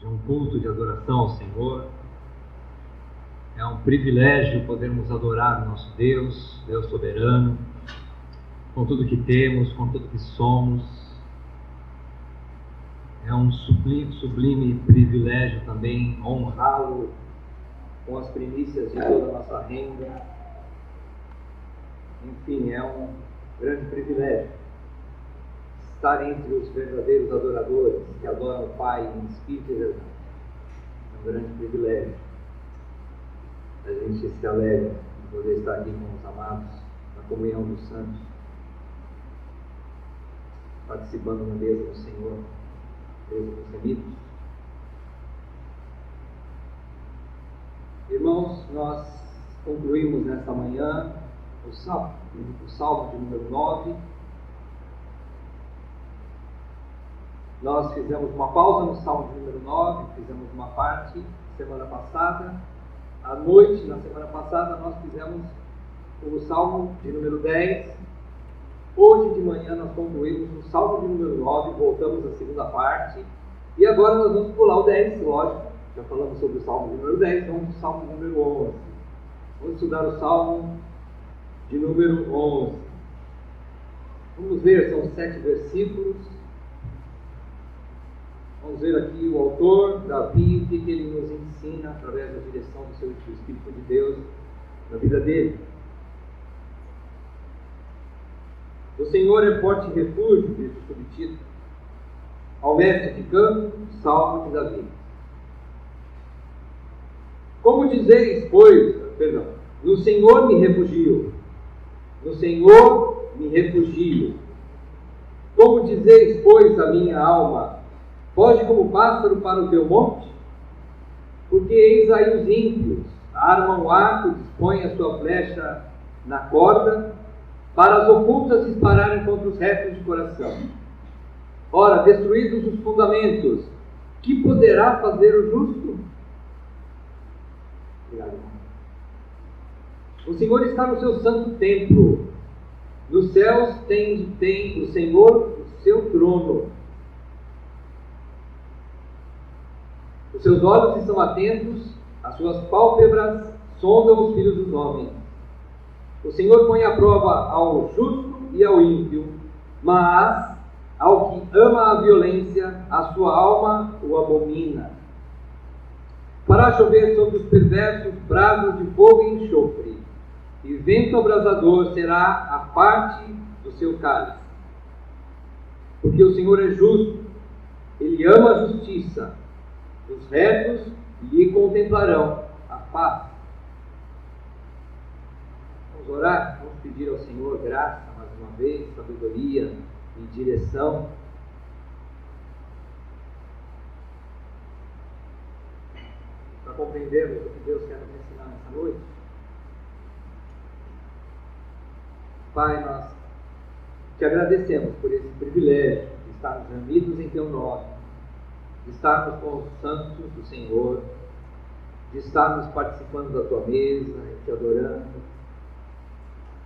de um culto de adoração ao Senhor. É um privilégio podermos adorar o nosso Deus, Deus soberano, com tudo que temos, com tudo que somos. É um sublime privilégio também honrá-lo com as primícias de toda a nossa renda. Enfim, é um grande privilégio estar entre os verdadeiros adoradores que adoram o Pai em espírito e verdade. É um grande privilégio. A gente se alegra de poder estar aqui com os amados na comunhão dos santos, participando na mesa do Senhor, mesa dos remidos. Irmãos, nós concluímos nesta manhã o Salmo de número 9. Nós fizemos uma pausa no Salmo de número 9, fizemos uma parte semana passada. À noite, na semana passada, nós fizemos o Salmo de número 10. Hoje de manhã nós concluímos o Salmo de número 9, voltamos à segunda parte. E agora nós vamos pular o 10, lógico. Já falamos sobre o Salmo de número 10, vamos para o Salmo de número 11. Vamos estudar o Salmo de número 11. Vamos ver, são 7 versículos. Vamos ver aqui o autor, Davi, o que ele nos ensina através da direção do seu Espírito de Deus na vida dele. O Senhor é forte refúgio, diz o subtítulo. Ao mestre de canto, Salmo de Davi. Como dizeis, pois, no Senhor me refugio. No Senhor me refugio. Como dizeis, pois, a minha alma, foge como pássaro para o teu monte? Porque eis aí os ímpios, armam o arco, dispõem a sua flecha na corda, para as ocultas dispararem contra os retos de coração. Ora, destruídos os fundamentos, que poderá fazer o justo? Obrigado. O Senhor está no seu santo templo. Nos céus tem o Senhor o seu trono. Os seus olhos estão atentos, as suas pálpebras sondam os filhos dos homens. O Senhor põe à prova ao justo e ao ímpio, mas ao que ama a violência, a sua alma o abomina. Fará chover sobre os perversos brasas de fogo e enxofre, e vento abrasador será a parte do seu cálice. Porque o Senhor é justo, Ele ama a justiça. Os retos lhe contemplarão a paz. Vamos orar, vamos pedir ao Senhor graça mais uma vez, sabedoria e direção. Para compreendermos o que Deus quer nos ensinar nessa noite. Pai, nós te agradecemos por esse privilégio de estarmos reunidos em teu nome, de estarmos com os santos do Senhor, de estarmos participando da tua mesa e te adorando.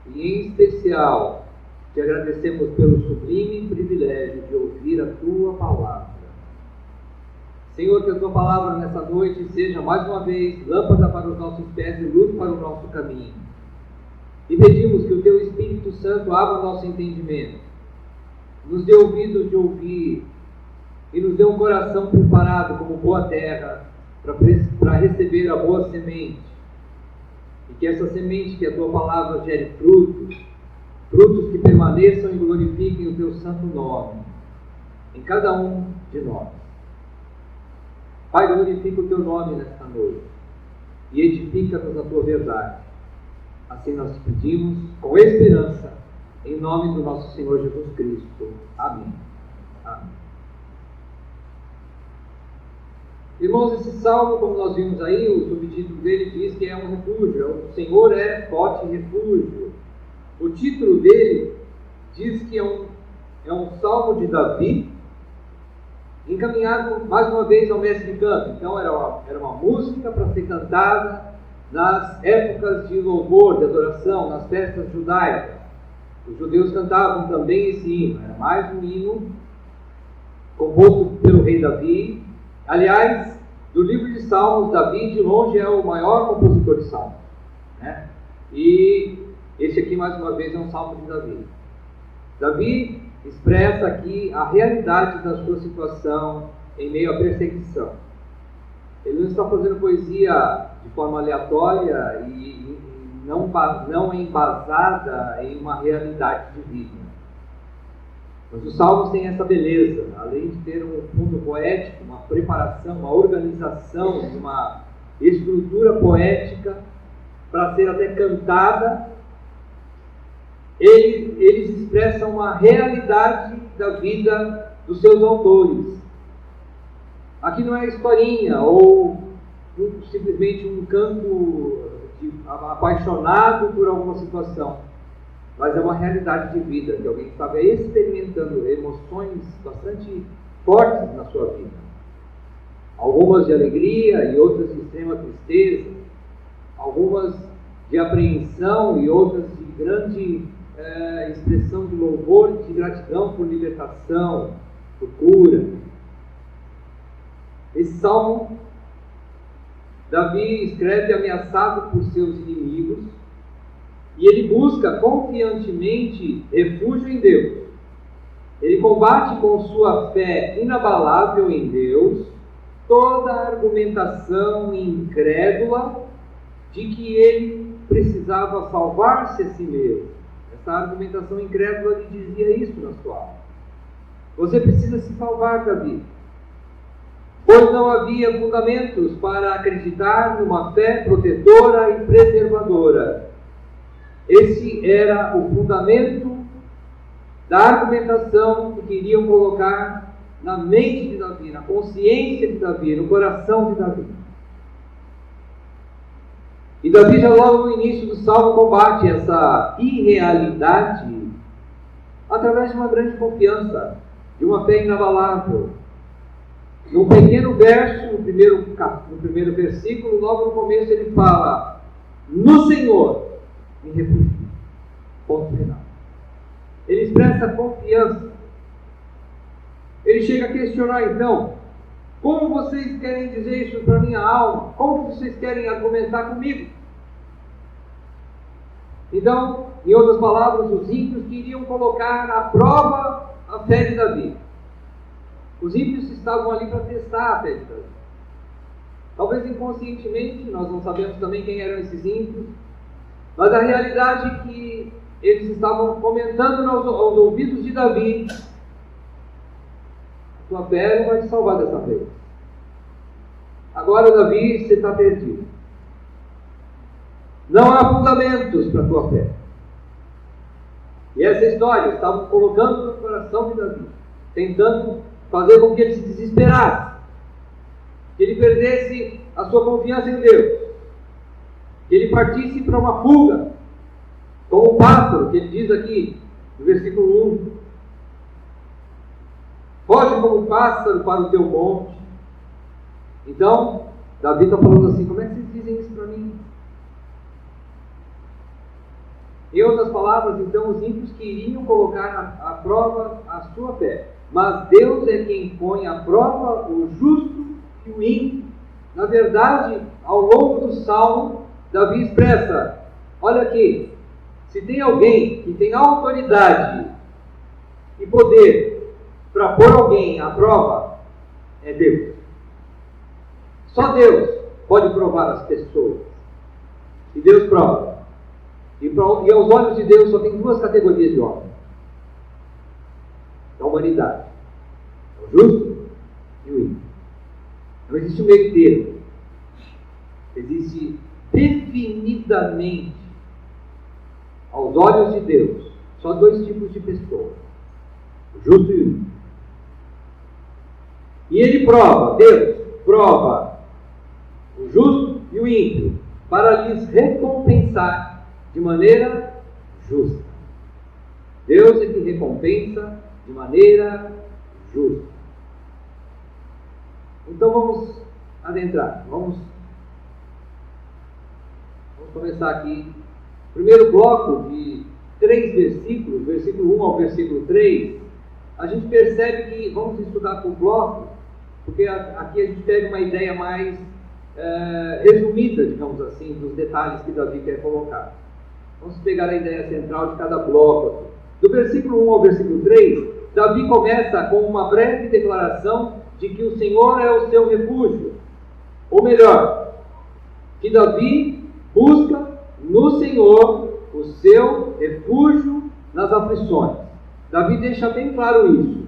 E em especial, te agradecemos pelo sublime privilégio de ouvir a tua palavra. Senhor, que a tua palavra nessa noite seja mais uma vez lâmpada para os nossos pés e luz para o nosso caminho. E pedimos que o teu Espírito Santo abra o nosso entendimento, nos dê ouvidos de ouvir e nos dê um coração preparado como boa terra para receber a boa semente. E que essa semente, que a tua palavra gere frutos, frutos que permaneçam e glorifiquem o teu santo nome em cada um de nós. Pai, glorifica o teu nome nesta noite e edifica-nos a tua verdade. Assim nós te pedimos com esperança, em nome do nosso Senhor Jesus Cristo. Amém. Amém. Irmãos, esse salmo, como nós vimos aí, o subtítulo dele diz que é um refúgio. O Senhor é forte refúgio. O título dele diz que é um salmo de Davi, encaminhado mais uma vez ao mestre de canto. Então era uma música para ser cantada nas épocas de louvor, de adoração, nas festas judaicas. Os judeus cantavam também esse hino. Era mais um hino composto pelo rei Davi, Aliás, do livro de Salmos, Davi de longe é o maior compositor de salmos, né? E esse aqui, mais uma vez, é um salmo de Davi. Davi expressa aqui a realidade da sua situação em meio à perseguição. Ele não está fazendo poesia de forma aleatória e não embasada em uma realidade de vida. Mas os salmos têm essa beleza, além de ter um fundo poético, uma preparação, uma organização, uma estrutura poética para ser até cantada. Eles expressam a realidade da vida dos seus autores. Aqui não é historinha ou simplesmente um canto apaixonado por alguma situação, mas é uma realidade de vida, que alguém estava experimentando emoções bastante fortes na sua vida. Algumas de alegria e outras de extrema tristeza, algumas de apreensão e outras de grande expressão de louvor e de gratidão por libertação, por cura. Esse salmo, Davi escreve ameaçado por seus inimigos e ele busca confiantemente refúgio em Deus. Ele combate com sua fé inabalável em Deus toda a argumentação incrédula de que ele precisava salvar-se a si mesmo. Essa argumentação incrédula lhe dizia isso na sua alma. Você precisa se salvar, Davi. Pois não havia fundamentos para acreditar numa fé protetora e preservadora. Esse era o fundamento da argumentação que queriam colocar na mente de Davi, na consciência de Davi, no coração de Davi. E Davi já logo no início do salmo combate essa irrealidade através de uma grande confiança, de uma fé inabalável. No pequeno verso, no primeiro versículo, logo no começo ele fala: no Senhor me refugio. Ponto final. Ele expressa confiança. Ele chega a questionar então: como vocês querem dizer isso para a minha alma? Como vocês querem argumentar comigo? Então, em outras palavras, os ímpios queriam colocar à prova a fé de Davi. Os ímpios estavam ali para testar a fé de Davi. Talvez inconscientemente, nós não sabemos também quem eram esses ímpios, mas a realidade é que eles estavam comentando aos ouvidos de Davi: a tua fé não vai te salvar dessa vez. Agora, Davi, você está perdido. Não há fundamentos para a tua fé. E essa história estavam colocando no coração de Davi, tentando fazer com que ele se desesperasse, que ele perdesse a sua confiança em Deus, que ele partisse para uma fuga, como um pássaro, que ele diz aqui no versículo 1. Foge como um pássaro para o teu monte. Então, Davi está falando assim: como é que vocês dizem isso para mim? Em outras palavras, então, os ímpios queriam colocar à prova a sua fé, mas Deus é quem põe à prova o justo e o ímpio. Na verdade, ao longo do salmo, Davi expressa: olha aqui, se tem alguém que tem autoridade e poder para pôr alguém à prova, é Deus. Só Deus pode provar as pessoas. E Deus prova. E aos olhos de Deus só tem duas categorias de homem: a humanidade, o justo e o ímpio. Não existe um meio termo. Existe definidamente, aos olhos de Deus, só dois tipos de pessoas: o justo e o ímpio. E ele prova, Deus prova o justo e o ímpio para lhes recompensar de maneira justa. Deus é que recompensa de maneira justa. Então vamos adentrar. Vamos começar aqui. Primeiro bloco de 3 versículos, versículo 1 ao versículo 3. A gente percebe que, vamos estudar por bloco, porque aqui a gente pega uma ideia mais resumida, digamos assim, dos detalhes que Davi quer colocar. Vamos pegar a ideia central de cada bloco. Do versículo 1 ao versículo 3, Davi começa com uma breve declaração de que o Senhor é o seu refúgio. Ou melhor, que Davi busca no Senhor o seu refúgio nas aflições. Davi deixa bem claro isso.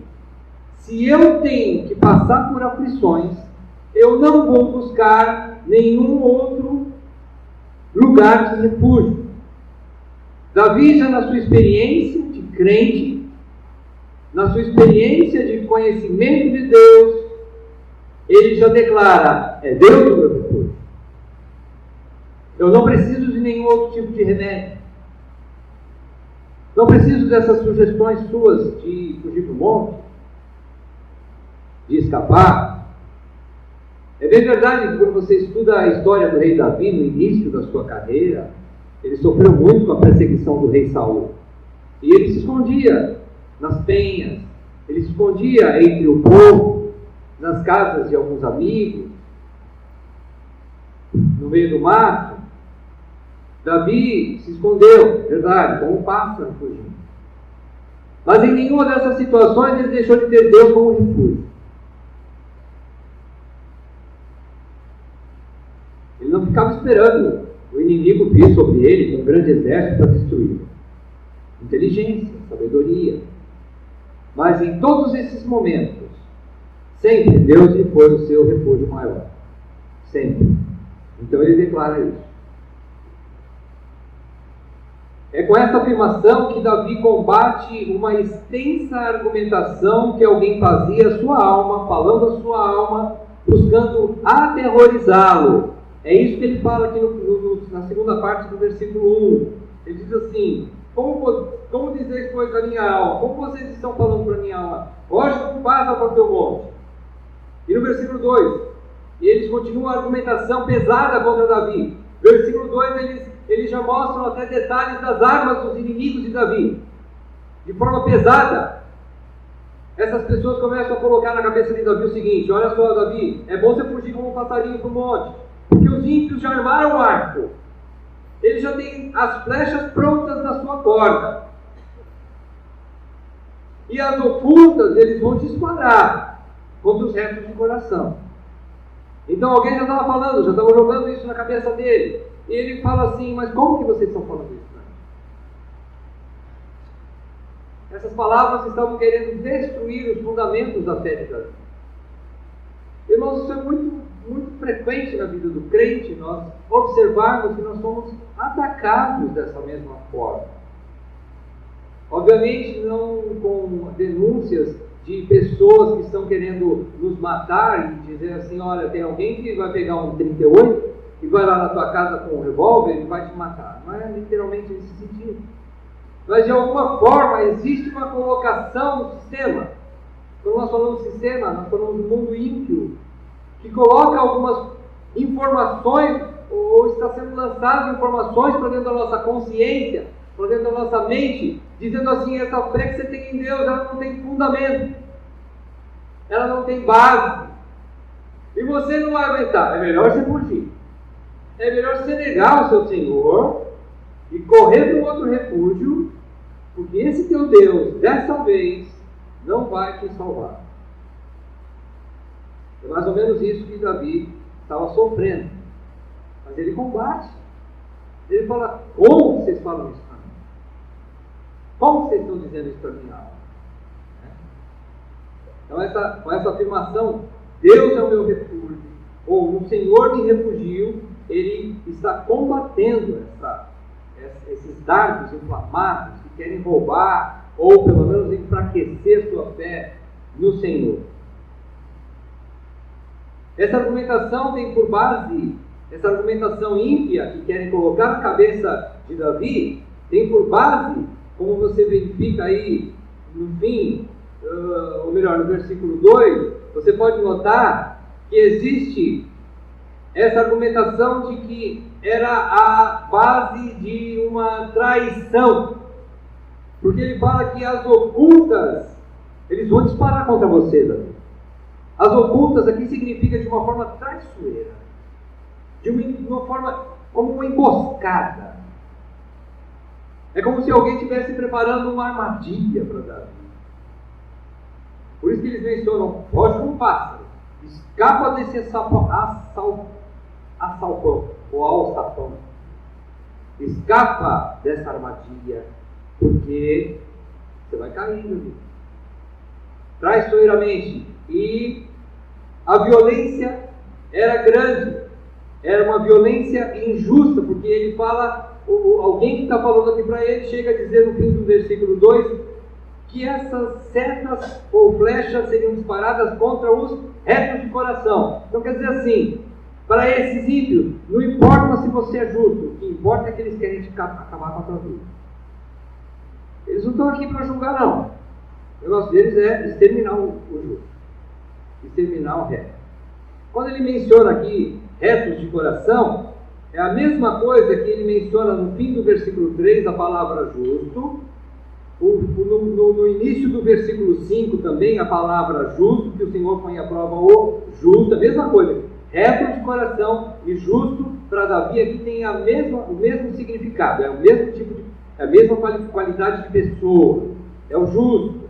Se eu tenho que passar por aflições, eu não vou buscar nenhum outro lugar de refúgio. Davi, já na sua experiência de crente, na sua experiência de conhecimento de Deus, ele já declara: é Deus o meu refúgio. Eu não preciso de nenhum outro tipo de remédio. Não preciso dessas sugestões suas de fugir para o monte, de escapar. É bem verdade que quando você estuda a história do rei Davi no início da sua carreira, ele sofreu muito com a perseguição do rei Saul. E ele se escondia nas penhas, ele se escondia entre o povo, nas casas de alguns amigos, no meio do mato. Davi se escondeu, verdade, como um pássaro fugindo. Mas em nenhuma dessas situações ele deixou de ter Deus como refúgio. Ele não ficava esperando o inimigo vir sobre ele com um grande exército para destruí-lo. Inteligência, sabedoria. Mas em todos esses momentos, sempre Deus lhe foi o seu refúgio maior. Sempre. Então ele declara isso. É com essa afirmação que Davi combate uma extensa argumentação que alguém fazia à sua alma, falando à sua alma, buscando aterrorizá-lo. É isso que ele fala aqui na segunda parte do versículo 1. Ele diz assim: como dizeis, pois, a minha alma? Como vocês estão falando para a minha alma? Hoje não passa para o teu monte. E no versículo 2, e eles continuam a argumentação pesada contra Davi. Versículo 2, eles já mostram até detalhes das armas dos inimigos de Davi. De forma pesada, essas pessoas começam a colocar na cabeça de Davi o seguinte: olha só, Davi, é bom você fugir como um passarinho para o monte, porque os ímpios já armaram o arco. Eles já têm as flechas prontas na sua corda. E as ocultas eles vão disparar contra os retos de coração. Então alguém já estava falando, já estava jogando isso na cabeça dele. E ele fala assim: mas como que vocês estão falando isso? Essas palavras estavam querendo destruir os fundamentos da fé de Davi. Irmãos, isso é muito frequente na vida do crente, nós observarmos que nós somos atacados dessa mesma forma. Obviamente não com denúncias de pessoas que estão querendo nos matar e dizer assim: olha, tem alguém que vai pegar um 38 e vai lá na tua casa com um revólver e vai te matar. Não é literalmente nesse sentido. Mas de alguma forma existe uma colocação no sistema. Quando nós falamos sistema, nós falamos do mundo ímpio, que coloca algumas informações, ou está sendo lançadas informações para dentro da nossa consciência, para dentro da nossa mente, dizendo assim: essa fé que você tem em Deus, ela não tem fundamento, ela não tem base, e você não vai aguentar. É melhor você fugir, é melhor você negar o seu Senhor e correr para um outro refúgio, porque esse teu Deus, dessa vez, não vai te salvar. É mais ou menos isso que Davi estava sofrendo. Mas ele combate. Ele fala: como vocês falam isso para mim? Como vocês estão dizendo isso para minha alma? Então com essa afirmação, Deus é o meu refúgio, ou o Senhor me refugio, ele está combatendo esses dardos inflamados que querem roubar, ou pelo menos enfraquecer sua fé no Senhor. Essa argumentação tem por base, essa argumentação ímpia que querem colocar na cabeça de Davi, tem por base, como você verifica aí no fim, ou melhor, no versículo 2, você pode notar que existe essa argumentação de que era a base de uma traição. Porque ele fala que as ocultas, eles vão disparar contra você, Davi. As ocultas aqui significa de uma forma traiçoeira, de uma forma como uma emboscada. É como se alguém estivesse preparando uma armadilha para Davi. Por isso que eles mencionam: foge como um pássaro, escapa desse assalpão ou alçapão. Escapa dessa armadilha, porque você vai caindo ali. Traiçoeiramente. E a violência era grande, era uma violência injusta, porque ele fala, alguém que está falando aqui para ele, chega a dizer no fim do versículo 2, que essas setas ou flechas seriam disparadas contra os retos de coração. Então quer dizer assim, para esses ímpios, não importa se você é justo, o que importa é que eles querem acabar com a tua vida. Eles não estão aqui para julgar, não. O negócio deles é exterminar o justo, exterminar o reto. Quando ele menciona aqui retos de coração, é a mesma coisa que ele menciona no fim do versículo 3, a palavra justo. No início do versículo 5 também a palavra justo, que o Senhor põe à prova o justo, a mesma coisa. Reto de coração e justo, para Davi aqui tem o mesmo significado, é o mesmo tipo de, é a mesma qualidade de pessoa, é o justo.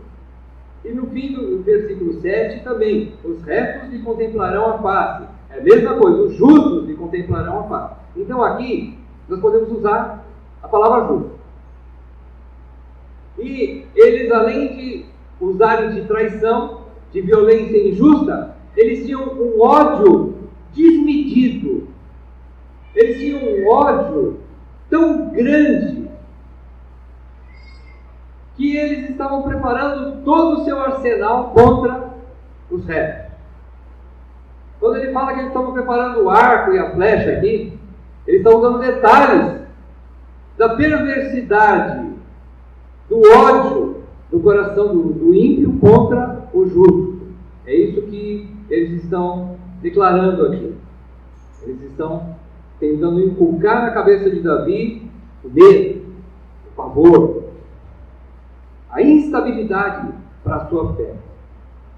E no fim do versículo 7 também, os retos lhe contemplarão a face, é a mesma coisa, os justos lhe contemplarão a face. Então aqui nós podemos usar a palavra justo. E eles, além de usarem de traição, de violência injusta, eles tinham um ódio desmedido. Eles tinham um ódio tão grande que eles estavam preparando todo o seu arsenal contra os retos. Quando ele fala que eles estavam preparando o arco e a flecha aqui, eles estão dando detalhes da perversidade, do ódio do coração do ímpio contra o justo. É isso que eles estão declarando aqui. Eles estão tentando inculcar na cabeça de Davi o medo, o pavor, a instabilidade para a sua fé.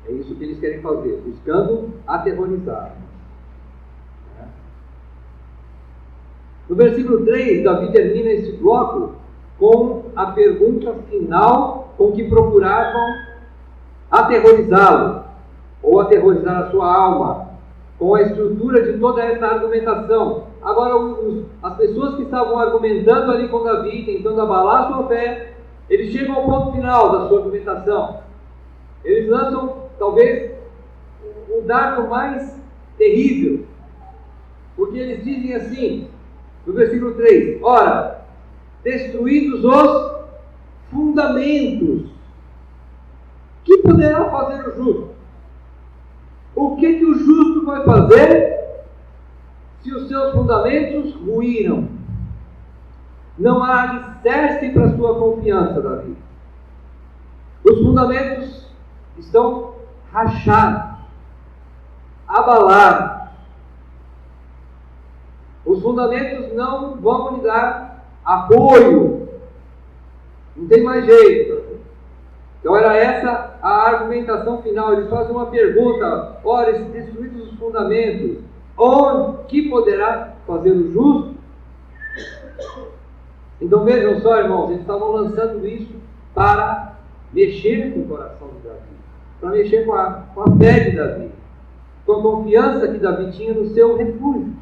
É isso que eles querem fazer, buscando aterrorizar. No versículo 3, Davi termina esse bloco com a pergunta final com que procuravam aterrorizá-lo, ou aterrorizar a sua alma, com a estrutura de toda essa argumentação. Agora, as pessoas que estavam argumentando ali com Davi, tentando abalar a sua fé, eles chegam ao ponto final da sua argumentação. Eles lançam, talvez, o dardo mais terrível, porque eles dizem assim, no versículo 3, ora, destruídos os fundamentos, que poderá fazer o justo? O que o justo vai fazer se os seus fundamentos ruíram? Não há alicerce para sua confiança, Davi. Os fundamentos estão rachados, abalados. Os fundamentos não vão lhe dar apoio. Não tem mais jeito. Então era essa a argumentação final. Eles fazem uma pergunta: ora, destruídos os fundamentos, que poderá fazer o justo? Então vejam só, irmãos, eles estavam lançando isso para mexer com o coração de Davi, para mexer com a fé de Davi, com a confiança que Davi tinha no seu refúgio.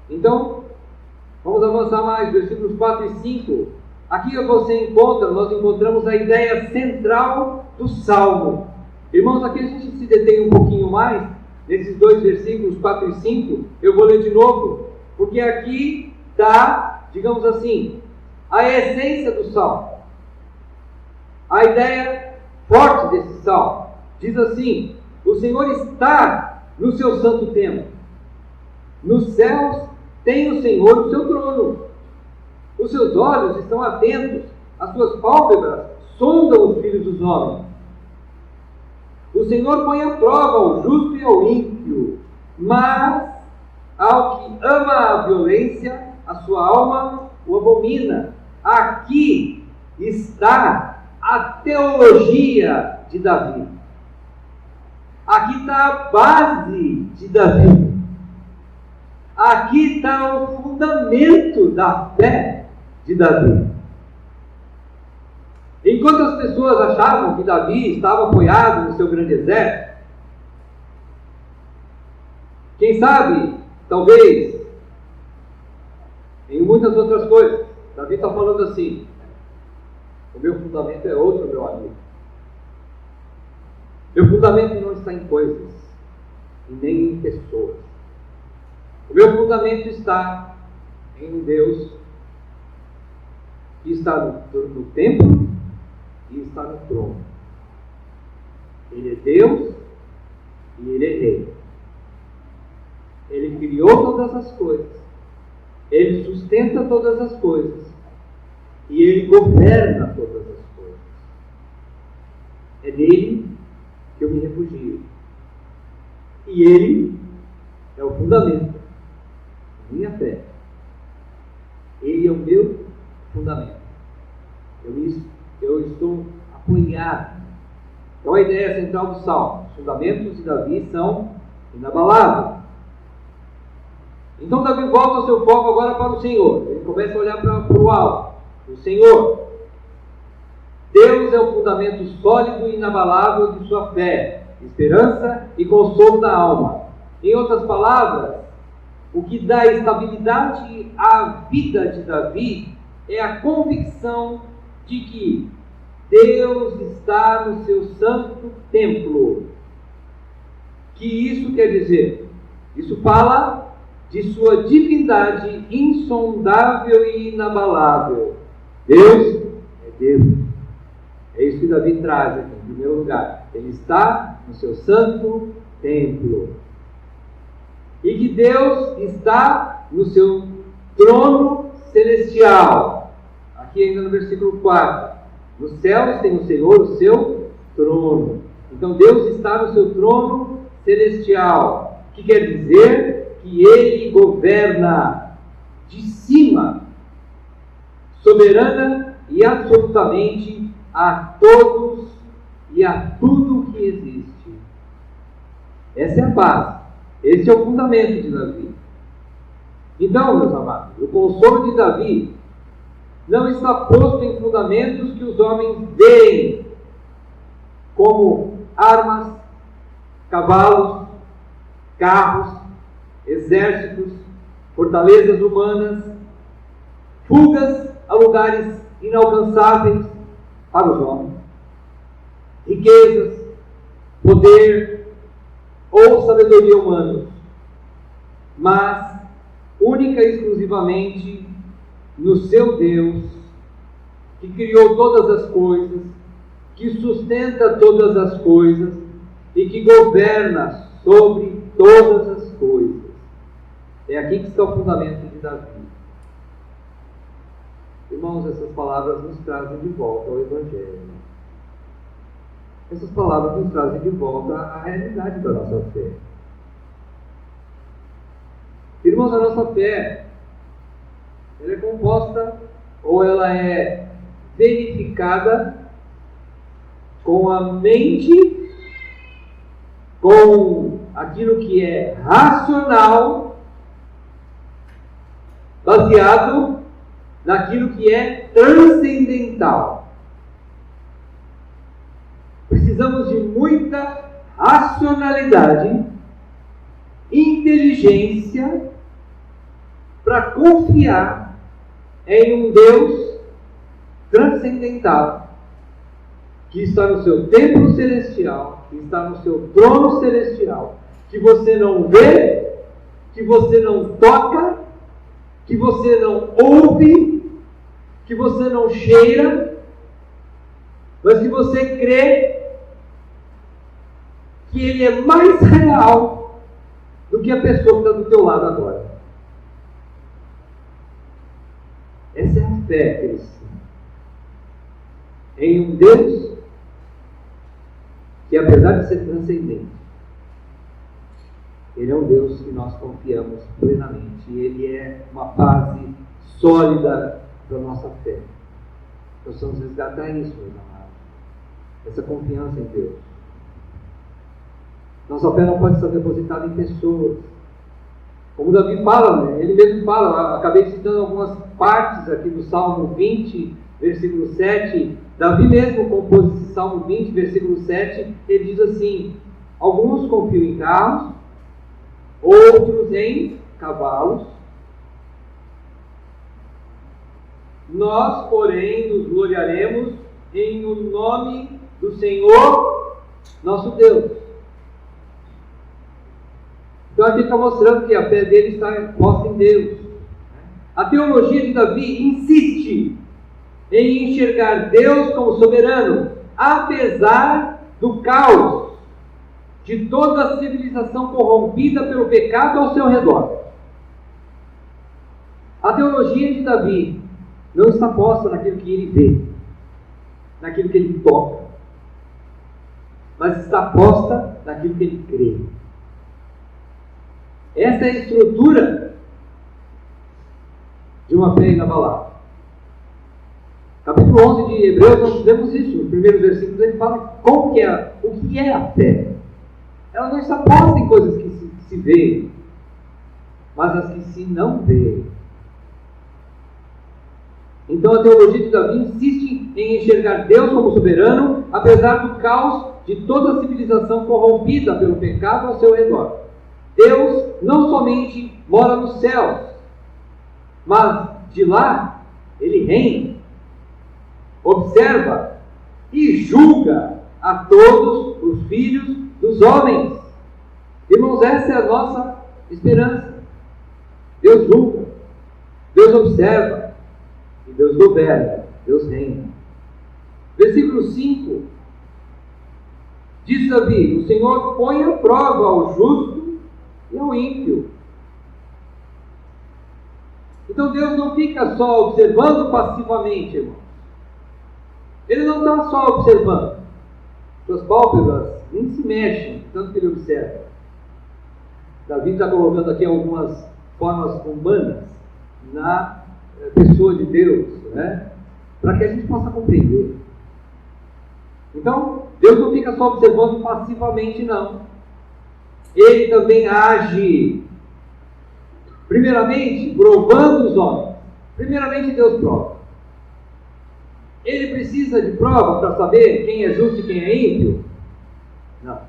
Então, vamos avançar mais, versículos 4 e 5. Aqui nós encontramos a ideia central do Salmo. Irmãos, aqui a gente se detém um pouquinho mais, nesses dois versículos 4 e 5, eu vou ler de novo, porque aqui está, digamos assim, a essência do Salmo. A ideia forte desse Salmo. Diz assim: o Senhor está no seu santo templo. Nos céus tem o Senhor o seu trono. Os seus olhos estão atentos, as suas pálpebras sondam os filhos dos homens. O Senhor põe à prova ao justo e ao ímpio, mas ao que ama a violência, a sua alma o abomina. Aqui está a teologia de Davi. Aqui está a base de Davi. Aqui está o fundamento da fé de Davi. Enquanto as pessoas achavam que Davi estava apoiado no seu grande exército, quem sabe, talvez, em muitas outras coisas, Davi está falando assim: o meu fundamento é outro, meu amigo. Meu fundamento não está em coisas e nem em pessoas. O meu fundamento está em um Deus que está no templo e está no trono. Ele é Deus e Ele é Rei. Ele criou todas as coisas. Ele sustenta todas as coisas. E Ele governa todas as coisas. É nele que eu me refugio. E Ele é o fundamento da minha fé. Ele é o meu fundamento. Eu estou apoiado. Então a ideia central do Salmo: os fundamentos de Davi são inabaláveis. Então Davi volta o seu foco agora para o Senhor. Ele começa a olhar para o alto. O Senhor. Deus é o fundamento sólido e inabalável de sua fé, esperança e consolo da alma. Em outras palavras, o que dá estabilidade à vida de Davi é a convicção de que Deus está no seu santo templo. Que isso quer dizer? Isso fala de sua divindade insondável e inabalável. Deus é Deus. É isso que Davi traz aqui, em primeiro lugar. Ele está no seu santo templo. E que Deus está no seu trono celestial. Aqui ainda no versículo 4. Nos céus tem o Senhor o seu trono. Então Deus está no seu trono celestial. O que quer dizer? Que Ele governa de cima, soberana e absolutamente, a todos e a tudo que existe. Essa é a base. Esse é o fundamento de Davi. Então, meus amados, o consolo de Davi não está posto em fundamentos que os homens veem, como armas, cavalos, carros, exércitos, fortalezas humanas, fugas a lugares inalcançáveis para os homens, riquezas, poder ou sabedoria humana, mas única e exclusivamente no seu Deus, que criou todas as coisas, que sustenta todas as coisas e que governa sobre todas as coisas. É aqui que está o fundamento de Davi. Irmãos, essas palavras nos trazem de volta ao Evangelho. Essas palavras nos trazem de volta à realidade da nossa fé. Irmãos, a nossa fé, ela é composta, ou ela é verificada com a mente, com aquilo que é racional, baseado naquilo que é transcendental. Precisamos de muita racionalidade, inteligência, para confiar em um Deus transcendental, que está no seu templo celestial, que está no seu trono celestial, que você não vê, que você não toca, que você não ouve, que você não cheira, mas que você crê que Ele é mais real do que a pessoa que está do teu lado agora. Essa é a fé cristã em um Deus que, apesar de ser transcendente, Ele é um Deus que nós confiamos plenamente. E Ele é uma base sólida para a nossa fé. Nós precisamos resgatar isso, meus amados. Essa confiança em Deus. Nossa fé não pode estar depositada em pessoas. Como Davi fala, né? Ele mesmo fala, acabei citando algumas partes aqui do Salmo 20, versículo 7. Davi mesmo compôs esse Salmo 20, versículo 7, ele diz assim: alguns confiam em carros, outros em cavalos. Nós, porém, nos gloriaremos em o nome do Senhor, nosso Deus. Então aqui está mostrando que a fé dele está posta em Deus. A teologia de Davi insiste em enxergar Deus como soberano, apesar do caos de toda a civilização corrompida pelo pecado ao seu redor. A teologia de Davi não está posta naquilo que ele vê, naquilo que ele toca, mas está posta naquilo que ele crê. Essa é a estrutura de uma fé inabalável. Capítulo 11 de Hebreus, nós vemos isso. Nos primeiros versículos ele fala o que é a fé. Ela não está posta em coisas que se veem, mas as que se não veem. Então a teologia de Davi insiste em enxergar Deus como soberano, apesar do caos de toda a civilização corrompida pelo pecado ao seu redor. Deus não somente mora nos céus, mas de lá ele reina, observa e julga a todos os filhos dos homens. Irmãos, essa é a nossa esperança. Deus julga, Deus observa e Deus governa, Deus reina. Versículo 5 diz Davi: o Senhor põe à prova ao justo e ao ímpio. Então Deus não fica só observando passivamente, irmãos. Ele não está só observando. Suas pálpebras nem se mexem, tanto que ele observa. Davi está colocando aqui algumas formas humanas na pessoa de Deus, né? Para que a gente possa compreender. Então, Deus não fica só observando passivamente, não. Ele também age, primeiramente, provando os homens. Primeiramente, Deus prova. Ele precisa de prova para saber quem é justo e quem é ímpio? Não.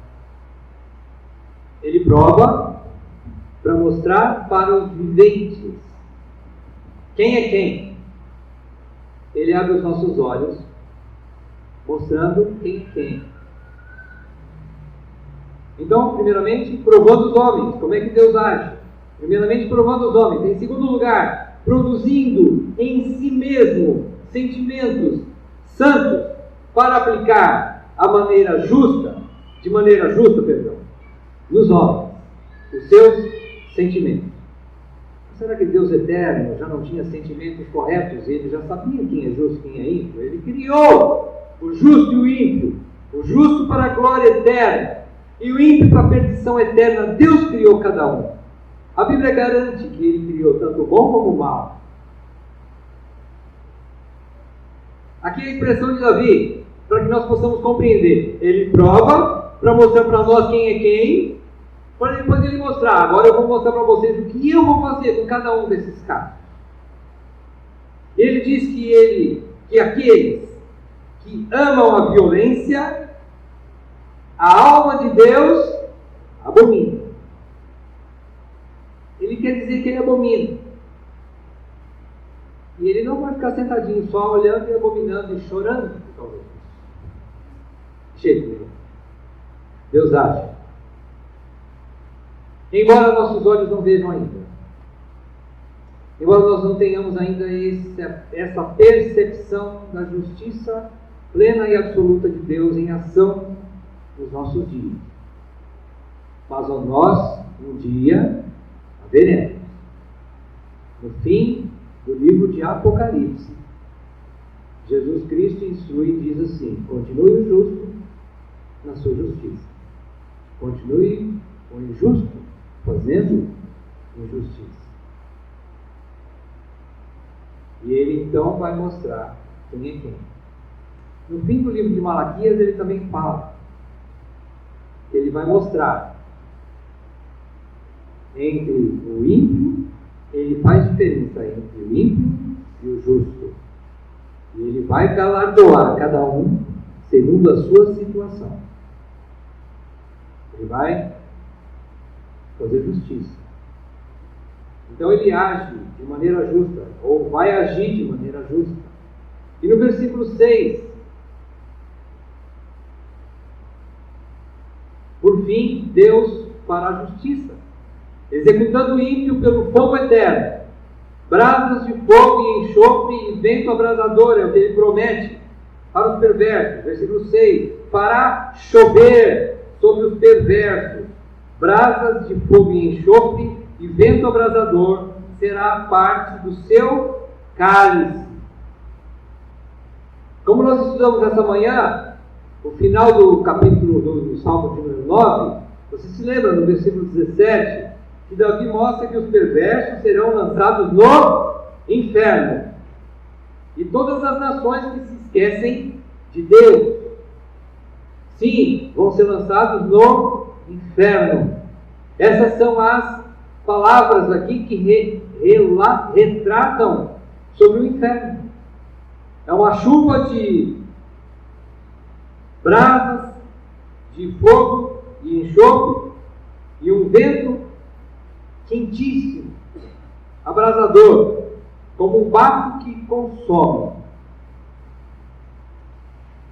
Ele prova para mostrar para os viventes quem é quem. Ele abre os nossos olhos, mostrando quem é quem. Então, primeiramente, provando os homens. Como é que Deus age? Primeiramente, provando os homens. Em segundo lugar, produzindo em si mesmo sentimentos santos para aplicar de maneira justa, nos homens, os seus sentimentos. Será que Deus eterno já não tinha sentimentos corretos? Ele já sabia quem é justo e quem é ímpio? Ele criou o justo e o ímpio, o justo para a glória eterna e o ímpio para a perdição eterna. Deus criou cada um. A Bíblia garante que Ele criou tanto o bom como o mal. Aqui é a expressão de Davi, para que nós possamos compreender. Ele prova para mostrar para nós quem é quem, para depois ele mostrar. Agora eu vou mostrar para vocês o que eu vou fazer com cada um desses casos. Ele diz que aqueles que amam a violência, a alma de Deus abomina. Ele quer dizer que ele abomina. E ele não vai ficar sentadinho só olhando e abominando e chorando. Talvez. Chega. Deus age. Embora nossos olhos não vejam ainda. Embora nós não tenhamos ainda essa percepção da justiça plena e absoluta de Deus em ação nos nossos dias. Mas nós, um dia, a veremos. No fim do livro de Apocalipse, Jesus Cristo instrui e diz assim: continue o justo na sua justiça. Continue o injusto fazendo injustiça. E ele então vai mostrar quem é quem. No fim do livro de Malaquias ele também fala ele vai mostrar entre o ímpio, ele faz diferença entre o ímpio e o justo. E ele vai galardoar cada um segundo a sua situação. Ele vai fazer justiça. Então ele age de maneira justa, ou vai agir de maneira justa. E no versículo 6, por fim, Deus fará justiça, executando o ímpio pelo fogo eterno, brasas de fogo e enxofre e vento abrasador, é o que ele promete para os perversos. Versículo 6, fará chover sobre os perversos, brasas de fogo e enxofre e vento abrasador será parte do seu cálice. Como nós estudamos essa manhã, o final do capítulo do Salmo de número 9, você se lembra no versículo 17, que Davi mostra que os perversos serão lançados no inferno. E todas as nações que se esquecem de Deus, sim, vão ser lançados no inferno. Essas são as palavras aqui que retratam sobre o inferno. É uma chuva de brasas, de fogo e enxofre, e um vento quentíssimo, abrasador, como um bafo que consome.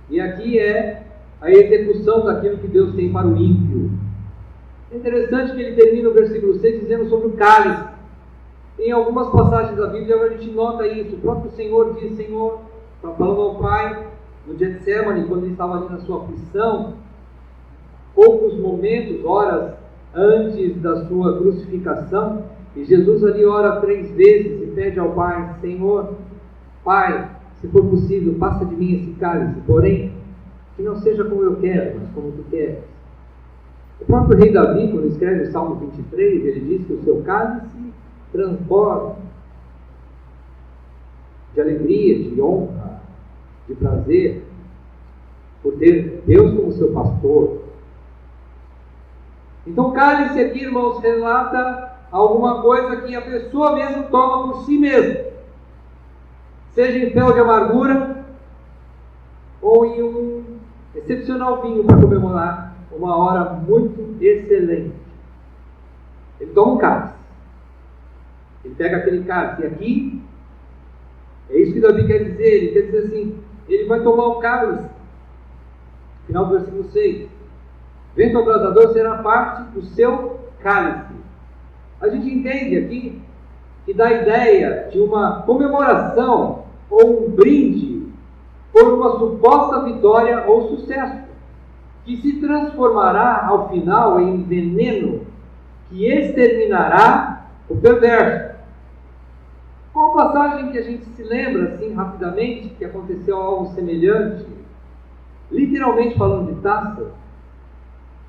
E aqui é a execução daquilo que Deus tem para o ímpio. É interessante que ele termina o versículo 6 dizendo sobre o cálice. Em algumas passagens da Bíblia a gente nota isso. O próprio Senhor diz, Senhor, falando ao Pai, no Getsemane, quando ele estava ali na sua aflição, poucos momentos, horas antes da sua crucificação, e Jesus ali ora 3 vezes e pede ao Pai, Senhor, Pai, se for possível, passa de mim esse cálice, porém, que não seja como eu quero, mas como tu queres. O próprio rei Davi, quando escreve o Salmo 23, ele diz que o seu cálice transborda de alegria, de honra, de prazer, por ter Deus como seu pastor. Então o cálice aqui, irmãos, relata alguma coisa que a pessoa mesmo toma por si mesma, seja em fel de amargura ou em um excepcional vinho para comemorar uma hora muito excelente. Ele toma um cálice, ele pega aquele cálice, e aqui é isso que Davi quer dizer. Ele quer dizer assim, ele vai tomar o cálice, final do versículo 6, vento abrasador será parte do seu cálice. A gente entende aqui que dá a ideia de uma comemoração ou um brinde por uma suposta vitória ou sucesso, que se transformará ao final em veneno que exterminará o perverso. Qual passagem que a gente se lembra assim rapidamente que aconteceu algo semelhante, literalmente falando de taça,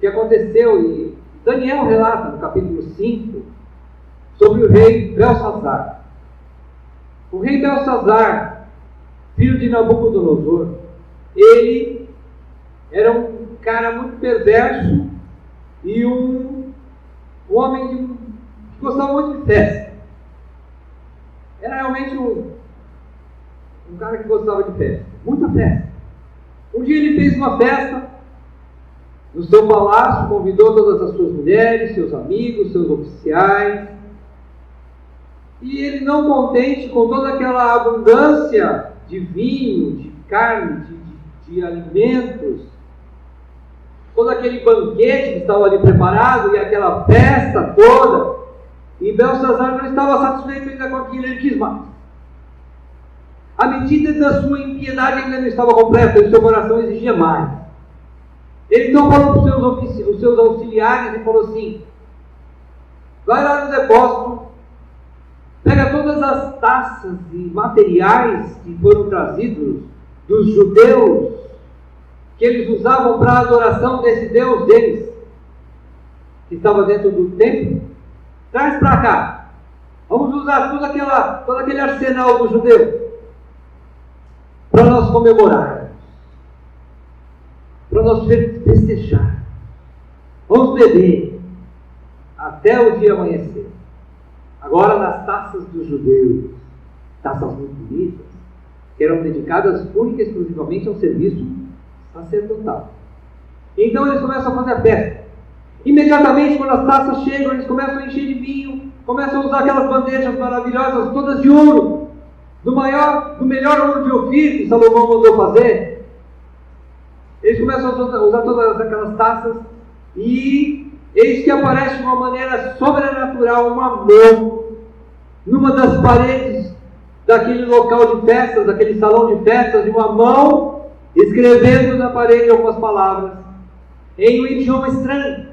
que aconteceu, e Daniel relata no capítulo 5 sobre o rei Belsazar. O rei Belsazar, filho de Nabucodonosor, ele era um cara muito perverso e um homem que gostava muito de festa. Era realmente um cara que gostava de festa, muita festa. Um dia ele fez uma festa no seu palácio, convidou todas as suas mulheres, seus amigos, seus oficiais, e ele, não contente com toda aquela abundância de vinho, de carne, de alimentos, todo aquele banquete que estava ali preparado e aquela festa toda, e Belsazar não estava satisfeito ainda com aquilo, ele quis mais. A medida da sua impiedade ainda não estava completa, o seu coração exigia mais. Ele então falou para os seus auxiliares e falou assim: vai lá no depósito, pega todas as taças e materiais que foram trazidos dos judeus, que eles usavam para a adoração desse Deus deles, que estava dentro do templo, traz para cá. Vamos usar todo aquele arsenal do judeu para nós comemorarmos, para nós festejar. Vamos beber até o dia amanhecer. Agora nas taças dos judeus, taças muito bonitas, que eram dedicadas única e exclusivamente ao serviço sacerdotal. Então eles começam a fazer a festa. Imediatamente, quando as taças chegam, eles começam a encher de vinho, começam a usar aquelas bandejas maravilhosas, todas de ouro, do melhor ouro de Ofir que Salomão mandou fazer. Eles começam a usar todas aquelas taças, e eis que aparece de uma maneira sobrenatural uma mão numa das paredes daquele local de festas, daquele salão de festas, de uma mão escrevendo na parede algumas palavras em um idioma estranho.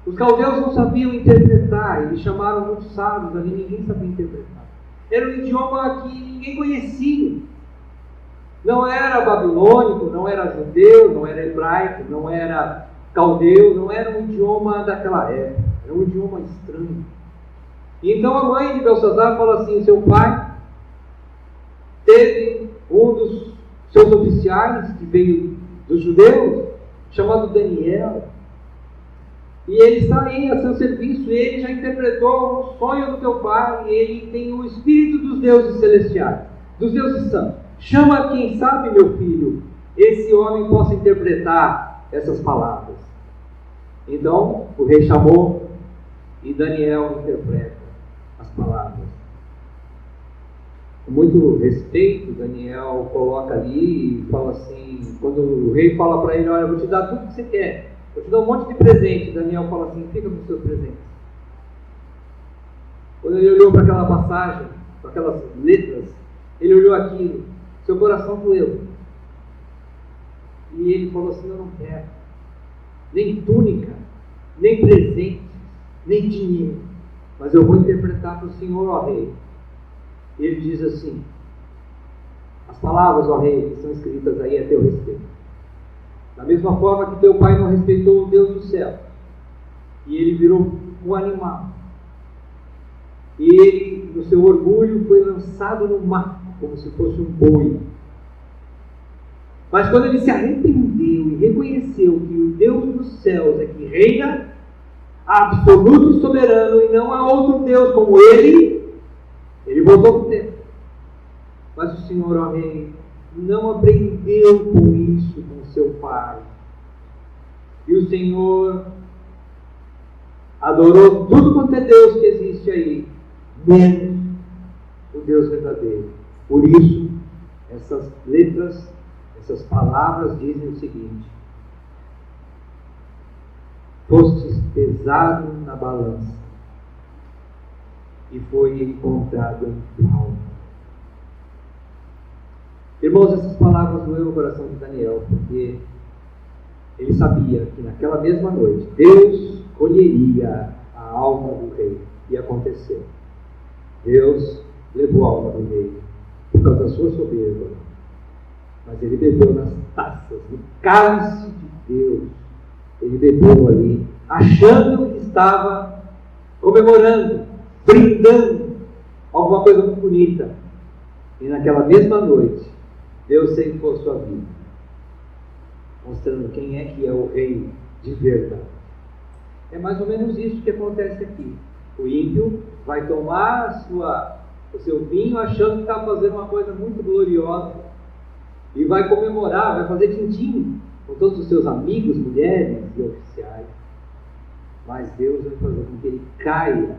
Os caldeus não sabiam interpretar, eles chamaram muitos sábios ali, ninguém sabia interpretar. Era um idioma que ninguém conhecia. Não era babilônico, não era judeu, não era hebraico, não era caldeu, não era um idioma daquela época, era um idioma estranho. E então a mãe de Belsazar fala assim: seu pai teve um dos seus oficiais, que veio dos judeus, chamado Daniel, e ele está aí a seu serviço, e ele já interpretou o sonho do teu pai, e ele tem o espírito dos deuses celestiais, dos deuses santos. Chama quem sabe, meu filho, esse homem possa interpretar essas palavras. Então o rei chamou, e Daniel interpreta as palavras. Com muito respeito, Daniel coloca ali e fala assim, quando o rei fala para ele: olha, eu vou te dar tudo que você quer, vou te dar um monte de presente. Daniel fala assim: fica com os seus presentes. Quando ele olhou para aquela passagem, para aquelas letras, ele olhou aquilo, seu coração doeu. E ele falou assim: eu não quero nem túnica, nem presente, nem dinheiro, mas eu vou interpretar para o Senhor, ó rei. E ele diz assim: as palavras, ó rei, que são escritas aí a teu respeito. Da mesma forma que teu pai não respeitou o Deus do céu, e ele virou um animal, e ele, no seu orgulho, foi lançado no mar, como se fosse um boi. Mas quando ele se arrependeu e reconheceu que o Deus dos céus é que reina, absoluto e soberano, e não há outro Deus como ele voltou para o tempo. Mas o Senhor, ó rei, não aprendeu com isso com seu pai. E o Senhor adorou tudo quanto é Deus que existe aí, menos o Deus verdadeiro. Por isso, essas letras, essas palavras dizem o seguinte: fostes pesado na balança e foi encontrado em falta. Irmãos, essas palavras doeu no coração de Daniel, porque ele sabia que naquela mesma noite Deus colheria a alma do rei. E aconteceu. Deus levou a alma do rei por causa da sua soberba, mas ele bebeu nas taças, no cálice de Deus. Ele bebeu ali, achando que estava comemorando, brindando alguma coisa muito bonita. E naquela mesma noite, Deus ceifou sua vida, mostrando quem é que é o rei de verdade. É mais ou menos isso que acontece aqui. O ímpio vai tomar o seu vinho achando que está fazendo uma coisa muito gloriosa, e vai comemorar, vai fazer tintim com todos os seus amigos, mulheres e oficiais. Mas Deus vai fazer com que ele caia.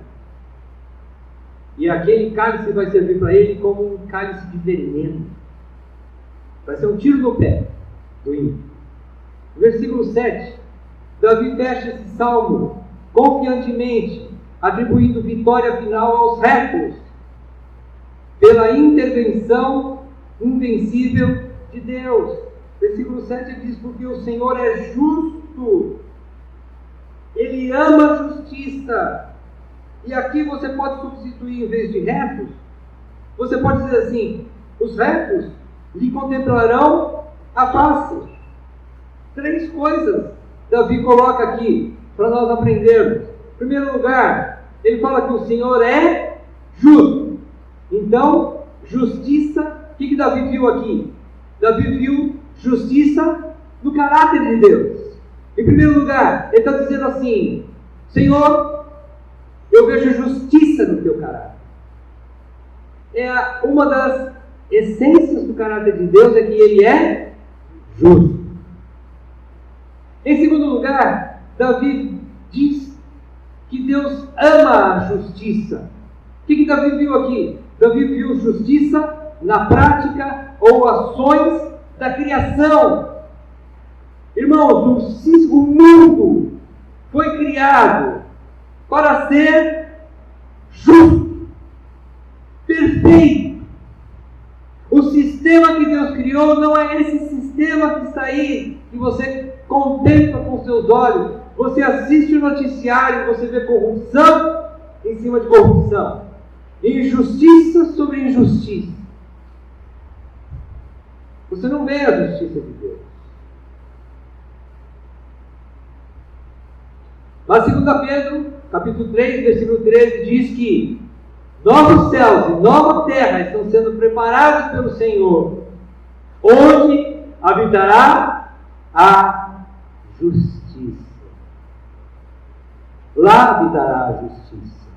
E aquele cálice vai servir para ele como um cálice de veneno. Vai ser um tiro no pé do ímpio. Versículo 7. Davi fecha esse salmo confiantemente, atribuindo vitória final aos retos, pela intervenção invencível de Deus. Versículo 7 diz: porque o Senhor é justo, Ele ama a justiça. E aqui você pode substituir, em vez de retos, você pode dizer assim: os retos lhe contemplarão a face. 3 coisas Davi coloca aqui para nós aprendermos. Em primeiro lugar, ele fala que o Senhor é justo. Então, justiça, o que Davi viu aqui? Davi viu justiça no caráter de Deus. Em primeiro lugar, ele está dizendo assim: Senhor, eu vejo justiça no teu caráter. Uma das essências do caráter de Deus é que ele é justo. Em segundo lugar, Davi diz que Deus ama a justiça. O que Davi viu aqui? Davi viu justiça na prática ou ações da criação. Irmãos, o mundo foi criado para ser justo, perfeito. O sistema que Deus criou não é esse sistema que está aí, que você contempla com seus olhos. Você assiste o noticiário, você vê corrupção em cima de corrupção, injustiça sobre injustiça. Você não vê a justiça de Deus. Mas 2 Pedro, capítulo 3, versículo 13, diz que novos céus e nova terra estão sendo preparados pelo Senhor, onde habitará a justiça. Lá habitará a justiça.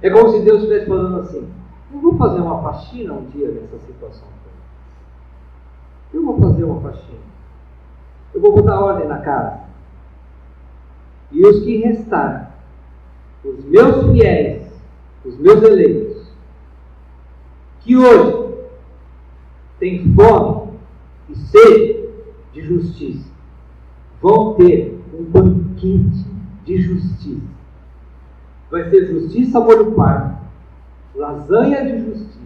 É como se Deus estivesse falando assim: eu vou fazer uma faxina um dia nessa situação. Eu vou fazer uma faxina. Eu vou botar ordem na casa. E os que restarem, os meus fiéis, os meus eleitos, que hoje têm fome e sede de justiça, vão ter um banquete de justiça. Vai ser justiça a molho pardo, lasanha de justiça,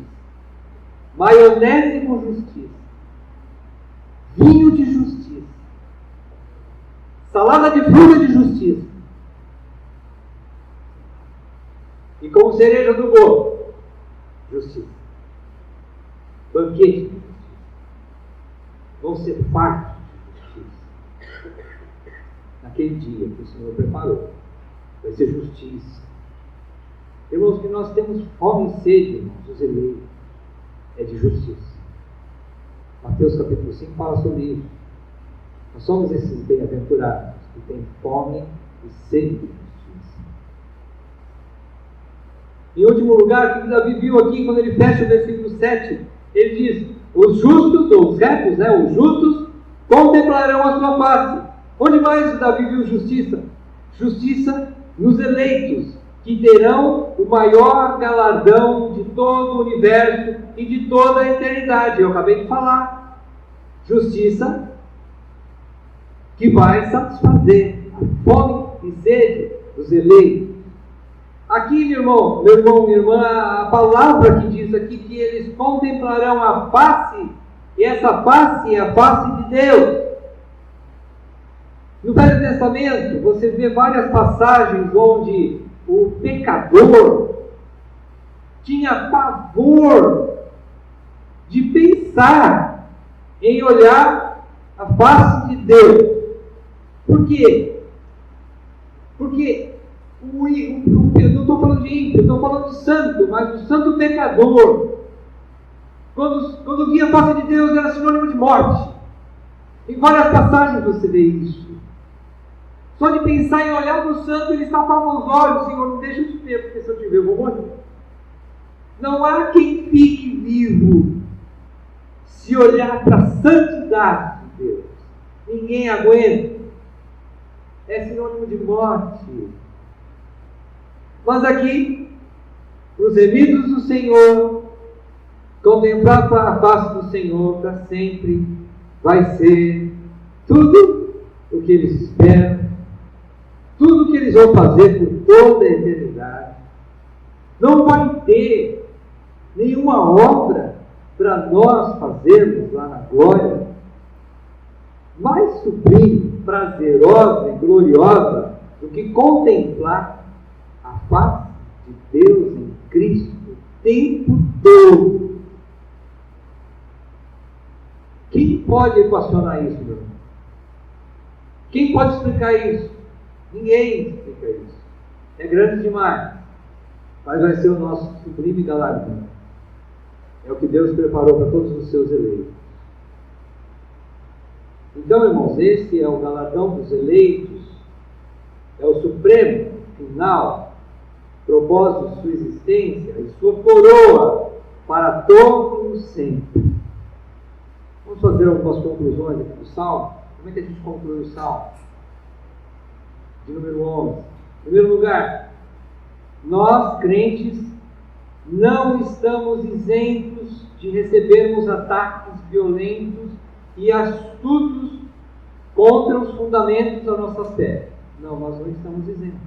maionese com justiça, vinho de justiça, salada de fruta de justiça. E como cereja do bolo, justiça. Banquete de justiça. Vão ser fartos de justiça. Naquele dia que o Senhor preparou, vai ser justiça. Irmãos, que nós temos fome e sede, irmãos, os eleitos, é de justiça. Mateus capítulo 5 fala sobre isso. Nós somos esses bem-aventurados que têm fome e sede de justiça. Em último lugar, o que Davi viu aqui, quando ele fecha o versículo 7, ele diz: os justos, ou os retos, os justos, contemplarão a sua face. Onde mais Davi viu justiça? Justiça nos eleitos, que terão o maior galardão de todo o universo e de toda a eternidade. Eu acabei de falar. Justiça que vai satisfazer a fome e sede dos eleitos. Aqui, meu irmão, minha irmã, a palavra que diz aqui que eles contemplarão a face, e essa face é a face de Deus. No Velho Testamento, você vê várias passagens onde o pecador tinha pavor de pensar em olhar a face de Deus. Por quê? Porque eu não estou falando de ímpio, eu estou falando de santo, mas o santo pecador, quando via a face de Deus, era sinônimo de morte. Em várias passagens você vê isso. Só de pensar em olhar para o santo, ele tapava os olhos: Senhor, não deixa eu te ver, porque se eu te ver, eu vou morrer. Não há quem fique vivo se olhar para a santidade de Deus. Ninguém aguenta. É sinônimo de morte. Mas aqui, os remidos do Senhor, contemplar para a face do Senhor para sempre, vai ser tudo o que eles esperam, tudo o que eles vão fazer por toda a eternidade. Não vai ter nenhuma obra para nós fazermos lá na glória mais sublime, prazerosa e gloriosa do que contemplar a face de Deus em Cristo o tempo todo. Quem pode equacionar isso, meu irmão? Quem pode explicar isso? Ninguém explica isso. É grande demais. Mas vai ser o nosso sublime galardão. É o que Deus preparou para todos os seus eleitos. Então, irmãos, esse é o galardão dos eleitos, é o supremo, final, propósito de sua existência e sua coroa para todos sempre. Vamos fazer algumas conclusões aqui do Salmo. Como é que a gente conclui o Salmo? De número 11. Em primeiro lugar, nós, crentes, não estamos isentos de recebermos ataques violentos e astutos contra os fundamentos da nossa fé. Não, nós não estamos isentos.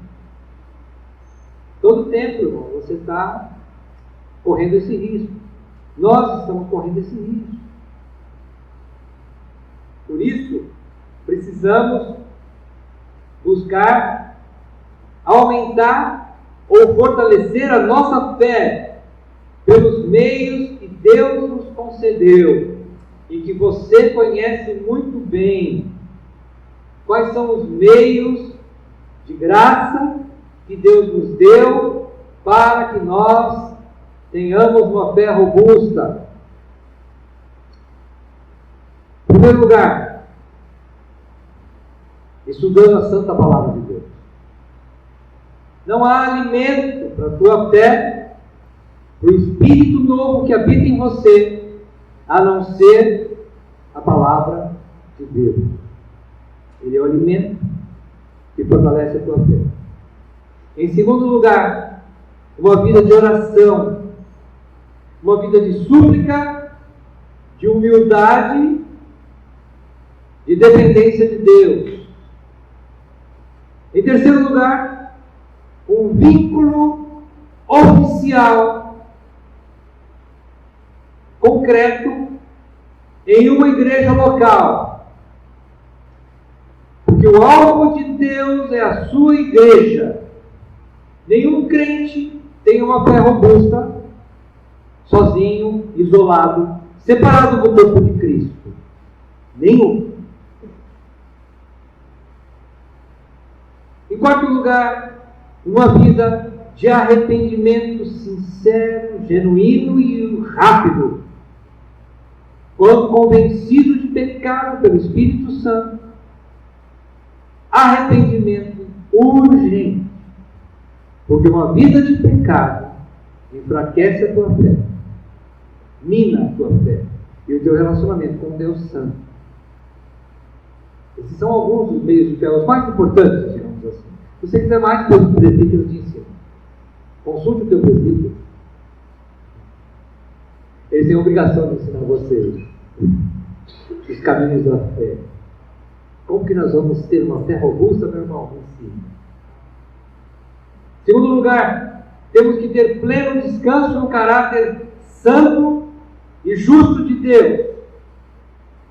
Todo tempo, irmão, você está correndo esse risco. Nós estamos correndo esse risco. Por isso, precisamos buscar aumentar ou fortalecer a nossa fé pelos meios que Deus nos concedeu e que você conhece muito bem. Quais são os meios de graça que Deus nos deu para que nós tenhamos uma fé robusta? Em primeiro lugar, estudando a Santa Palavra de Deus. Não há alimento para a tua fé, para o Espírito novo que habita em você, a não ser a Palavra de Deus. Ele é o alimento que fortalece a tua fé. Em segundo lugar, uma vida de oração, uma vida de súplica, de humildade, de dependência de Deus. Em terceiro lugar, um vínculo oficial, concreto, em uma igreja local. Porque o alvo de Deus é a sua igreja. Nenhum crente tem uma fé robusta, sozinho, isolado, separado do corpo de Cristo. Nenhum. Em quarto lugar, uma vida de arrependimento sincero, genuíno e rápido. Quando convencido de pecado pelo Espírito Santo, arrependimento urgente. Porque uma vida de pecado enfraquece a tua fé, mina a tua fé e o teu relacionamento com Deus Santo. Esses são alguns dos meios de fé, os mais importantes, digamos assim. Se você quiser mais, depois o presbítero te ensina. Consulte o teu presbítero. Eles têm a obrigação de ensinar você os caminhos da fé. Como que nós vamos ter uma fé robusta, meu irmão? Ensina. Segundo lugar, temos que ter pleno descanso no caráter santo e justo de Deus,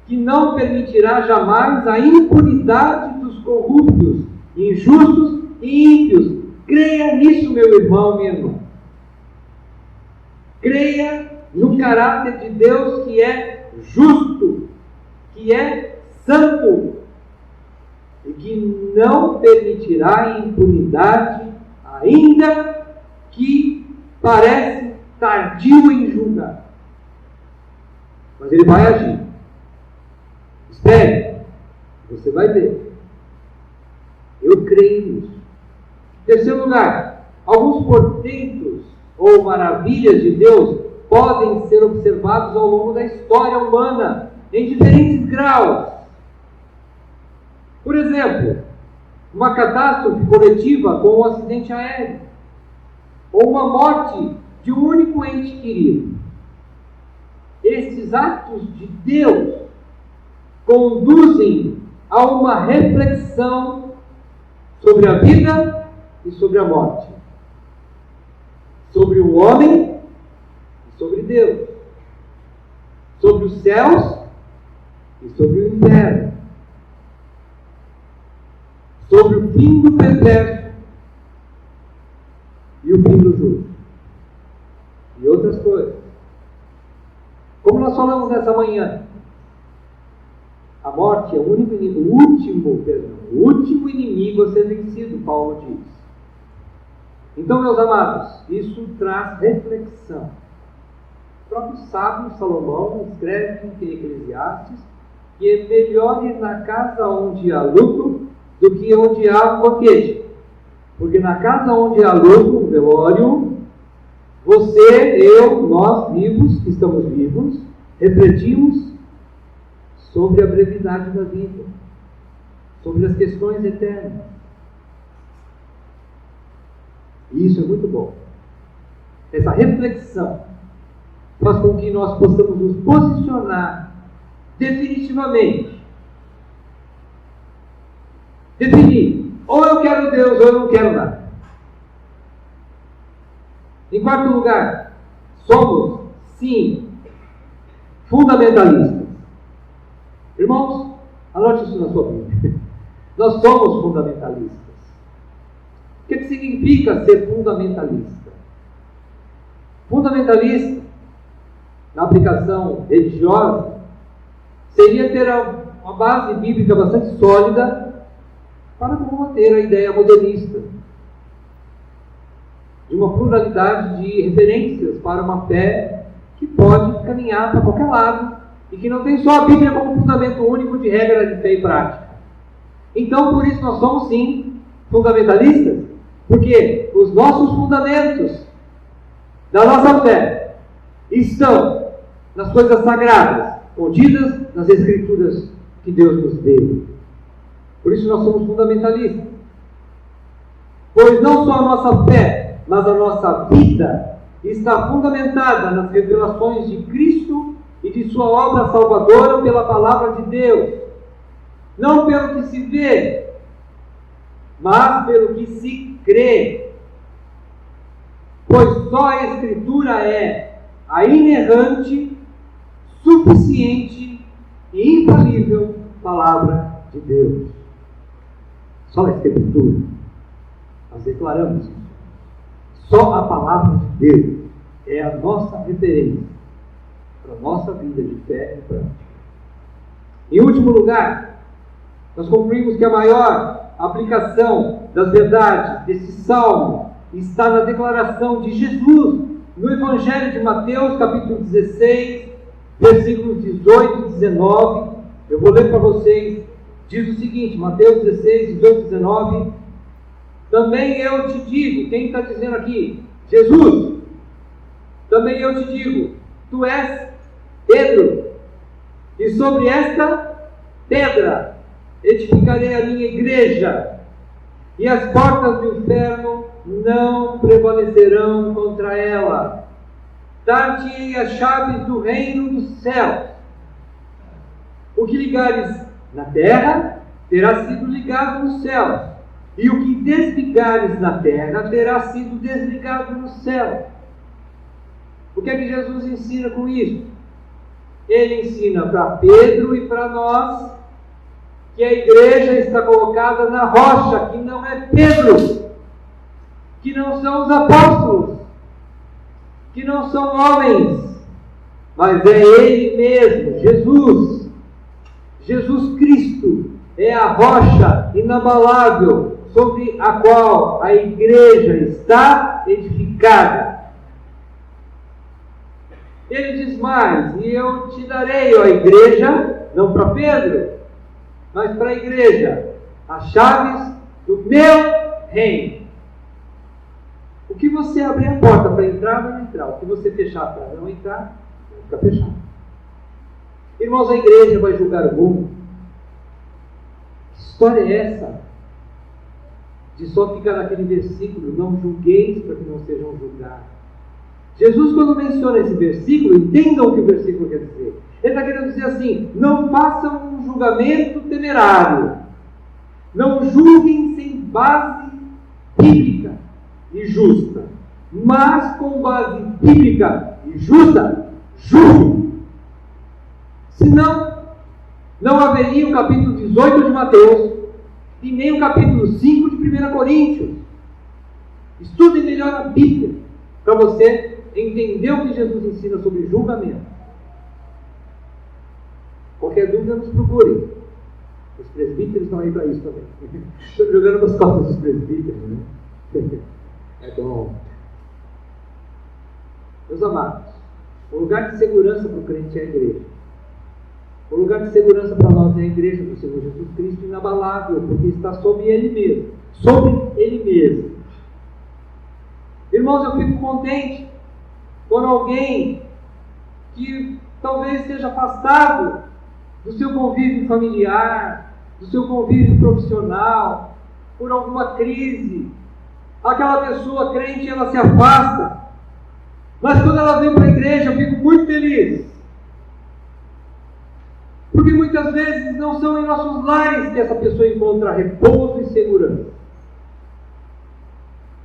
que não permitirá jamais a impunidade dos corruptos, injustos e ímpios. Creia nisso, meu irmão, minha irmã. Creia no caráter de Deus que é justo, que é santo e que não permitirá impunidade, ainda que parece tardio em julgar. Mas ele vai agir. Espere, você vai ver. Eu creio nisso. Em terceiro lugar, alguns portentos ou maravilhas de Deus podem ser observados ao longo da história humana, em diferentes graus. Por exemplo, uma catástrofe coletiva como um acidente aéreo, ou uma morte de um único ente querido. Estes atos de Deus conduzem a uma reflexão sobre a vida e sobre a morte, sobre o homem e sobre Deus, sobre os céus e sobre o inferno, sobre o fim do perverso e o fim do justo, e outras coisas. Como nós falamos nessa manhã, a morte é o único inimigo, o último inimigo a ser vencido, Paulo diz. Então, meus amados, isso traz reflexão. O próprio sábio Salomão escreve em Eclesiastes que é melhor ir na casa onde há luto do que onde há um banquete. Porque na casa onde há luto, um velório, você, eu, nós vivos, que estamos vivos, refletimos sobre a brevidade da vida, sobre as questões eternas. E isso é muito bom. Essa reflexão faz com que nós possamos nos posicionar definitivamente. Definir, ou eu quero Deus ou eu não quero nada. Em quarto lugar, somos, sim, fundamentalistas. Irmãos, anote isso na sua Bíblia. Nós somos fundamentalistas. O que significa ser fundamentalista? Fundamentalista, na aplicação religiosa, seria ter uma base bíblica bastante sólida para combater a ideia modernista, de uma pluralidade de referências para uma fé que pode caminhar para qualquer lado e que não tem só a Bíblia como fundamento único de regra de fé e prática. Então, por isso nós somos, sim, fundamentalistas, porque os nossos fundamentos da nossa fé estão nas coisas sagradas, contidas nas Escrituras que Deus nos deu. Por isso nós somos fundamentalistas. Pois não só a nossa fé, mas a nossa vida está fundamentada nas revelações de Cristo e de sua obra salvadora pela palavra de Deus. Não pelo que se vê, mas pelo que se crê. Pois só a Escritura é a inerrante, suficiente e infalível palavra de Deus. Só a Escritura. Nós declaramos isso. Só a palavra de Deus é a nossa referência para a nossa vida de fé e prática. Em último lugar, nós concluímos que a maior aplicação das verdades desse salmo está na declaração de Jesus no Evangelho de Mateus, capítulo 16, versículos 18 e 19. Eu vou ler para vocês. Diz o seguinte, Mateus 16, 18 e 19. Também eu te digo, quem está dizendo aqui? Jesus. Também eu te digo, tu és Pedro, e sobre esta pedra edificarei a minha igreja, e as portas do inferno não prevalecerão contra ela. Dar-te-ei as chaves do reino dos céus. O que ligares na terra terá sido ligado nos céus, e o que desligares na terra terá sido desligado no céu. O que é que Jesus ensina com isso? Ele ensina para Pedro e para nós que a igreja está colocada na rocha, que não é Pedro, que não são os apóstolos, que não são homens, mas é Ele mesmo, Jesus. Jesus Cristo é a rocha inabalável sobre a qual a igreja está edificada. Ele diz mais, e eu te darei, ó igreja, não para Pedro, mas para a igreja, as chaves do meu reino. O que você abrir a porta para entrar, vai entrar. O que você fechar para não entrar, vai ficar fechado. Irmãos, a igreja vai julgar o mundo. Que história é essa? De só ficar naquele versículo, não julgueis para que não sejam julgados. Jesus, quando menciona esse versículo, entendam o que o versículo quer dizer. Ele está querendo dizer assim, não façam um julgamento temerário. Não julguem sem base bíblica e justa. Mas com base bíblica e justa, julguem. Senão, não haveria o capítulo 18 de Mateus e nem o capítulo 5 de 1 Coríntios. Estude melhor a Bíblia para você entender o que Jesus ensina sobre julgamento. Qualquer dúvida, nos procure. Os presbíteros estão aí para isso também. Estou jogando nas costas dos presbíteros, né? É bom. Meus amados, o lugar de segurança para o crente é a igreja. O lugar de segurança para nós é a igreja do Senhor Jesus Cristo, inabalável, porque está sobre Ele mesmo. Sobre Ele mesmo. Irmãos, eu fico contente quando alguém que talvez esteja afastado do seu convívio familiar, do seu convívio profissional, por alguma crise, aquela pessoa crente, ela se afasta. Mas quando ela vem para a igreja, eu fico muito feliz. Porque muitas vezes não são em nossos lares que essa pessoa encontra repouso e segurança.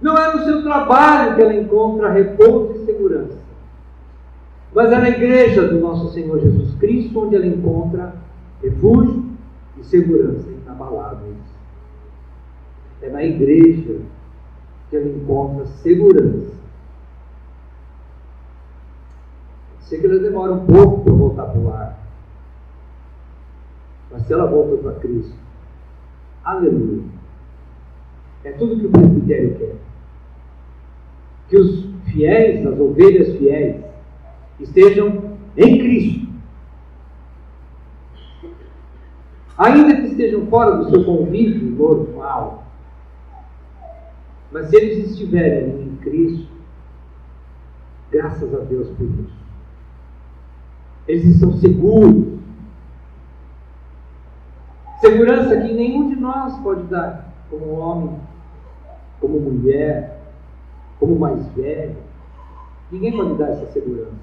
Não é no seu trabalho que ela encontra repouso e segurança. Mas é na igreja do nosso Senhor Jesus Cristo onde ela encontra refúgio e segurança inabaláveis. É na igreja que ela encontra segurança. Sei que ela demora um pouco para voltar para o lar. Mas se ela volta para Cristo, aleluia. É tudo que o presbitério quer. Que os fiéis, as ovelhas fiéis, estejam em Cristo. Ainda que estejam fora do seu convívio normal. Mas se eles estiverem em Cristo, graças a Deus por isso. Eles estão seguros. Segurança que nenhum de nós pode dar, como homem, como mulher, como mais velho. Ninguém pode dar essa segurança.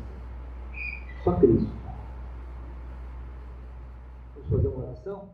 Só Cristo. Vamos fazer uma oração?